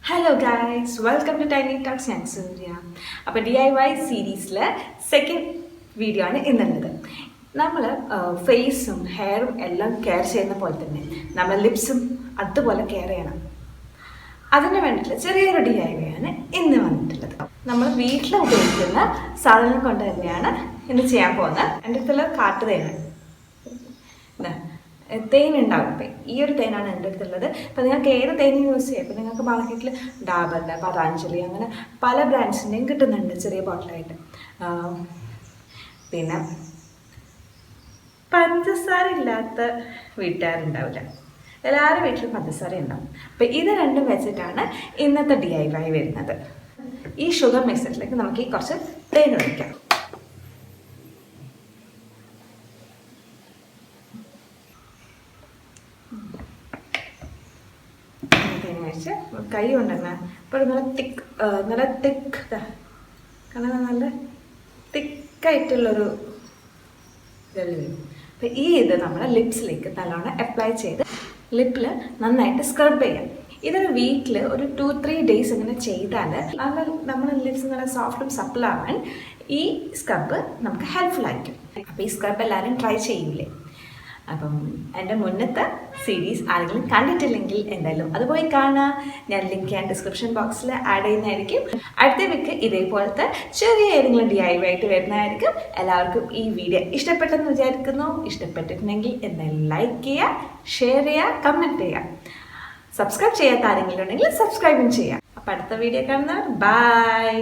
Hello guys, welcome to tiny talks. ഞാൻ സൂര്യ. അപ്പോൾ DIY സീരീസിലെ സെക്കൻഡ് വീഡിയോ ആണ് ഇന്നുള്ളത്. നമ്മൾ ഫേസും ഹെയറും എല്ലാം കെയർ ചെയ്യുന്ന പോലെ തന്നെ നമ്മൾ ലിപ്സും അതുപോലെ കെയർ ചെയ്യണം. അതിന് വേണ്ടിയിട്ടുള്ള ചെറിയൊരു DIY ആണ് ഇന്ന് വന്നിട്ടുള്ളത്. നമ്മൾ വീട്ടിൽ ഉപയോഗിക്കുന്ന സാധനം കൊണ്ട് തന്നെയാണ് ഇന്ന് ചെയ്യാൻ പോകുന്നത്. എൻ്റെ അടുത്തുള്ള കാട്ടുതേനാണ്. തേൻ ഉണ്ടാവും. ഇപ്പം ഈ ഒരു തേനാണ് എൻ്റെ അടുത്തുള്ളത്. ഇപ്പം നിങ്ങൾക്ക് ഏത് തേനും യൂസ് ചെയ്യാം. ഇപ്പം നിങ്ങൾക്ക് മാർക്കറ്റിൽ ഡാബറിൻ്റെ, പതാഞ്ജലി അങ്ങനെ പല ബ്രാൻഡ്സിൻ്റെയും കിട്ടുന്നുണ്ട് ചെറിയ ബോട്ടിലായിട്ട്. പിന്നെ പഞ്ചസാര ഇല്ലാത്ത വീട്ടുകാരുണ്ടാവില്ല, എല്ലാവരും വീട്ടിലും പഞ്ചസാര ഉണ്ടാവും. അപ്പം ഇത് രണ്ടും വെച്ചിട്ടാണ് ഇന്നത്തെ DIY വരുന്നത്. ഈ ഷുഗർ മിക്സറിലേക്ക് നമുക്ക് ഈ കുറച്ച് തേൻ ഒഴിക്കാം. വെച്ച് കൈ കൊണ്ടുതന്നെ ഇപ്പോൾ നല്ല തിക്ക് കാരണം നല്ല തിക്കായിട്ടുള്ളൊരു ഇതെല്ലാം വരും. അപ്പം ഇത് നമ്മൾ ലിപ്സിലേക്ക് നല്ലോണം അപ്ലൈ ചെയ്ത് ലിപ്പിൽ നന്നായിട്ട് സ്ക്രബ് ചെയ്യാം. ഇതൊരു വീക്കിൽ ഒരു 2-3 ഡേയ്സ് ഇങ്ങനെ ചെയ്താൽ നമ്മുടെ ലിപ്സ് നല്ല സോഫ്റ്റും സപ്പിളാവാൻ ഈ സ്ക്രബ് നമുക്ക് ഹെൽപ്ഫുൾ ആയിരിക്കും. അപ്പോൾ ഈ സ്ക്രബ് എല്ലാവരും ട്രൈ ചെയ്യില്ലേ? അപ്പം എൻ്റെ മുന്നത്തെ സീരീസ് ആരെങ്കിലും കണ്ടിട്ടില്ലെങ്കിൽ എന്തായാലും അത് പോയി കാണാം. ഞാൻ ലിങ്ക് ഞാൻ ഡിസ്ക്രിപ്ഷൻ ബോക്സിൽ ആഡ് ചെയ്യുന്നതായിരിക്കും. അടുത്ത വീക്ക് ഇതേപോലത്തെ ചെറിയ ഏതെങ്കിലും DIY ആയിട്ട് വരുന്നതായിരിക്കും. എല്ലാവർക്കും ഈ വീഡിയോ ഇഷ്ടപ്പെട്ടെന്ന് വിചാരിക്കുന്നു. ഇഷ്ടപ്പെട്ടിട്ടുണ്ടെങ്കിൽ എന്തായാലും ലൈക്ക് ചെയ്യുക, ഷെയർ ചെയ്യുക, കമൻറ്റ് ചെയ്യുക. സബ്സ്ക്രൈബ് ചെയ്യാത്ത ആരെങ്കിലും ഉണ്ടെങ്കിൽ സബ്സ്ക്രൈബും ചെയ്യാം. അപ്പം അടുത്ത വീഡിയോ കാണുന്നവർ ബൈ.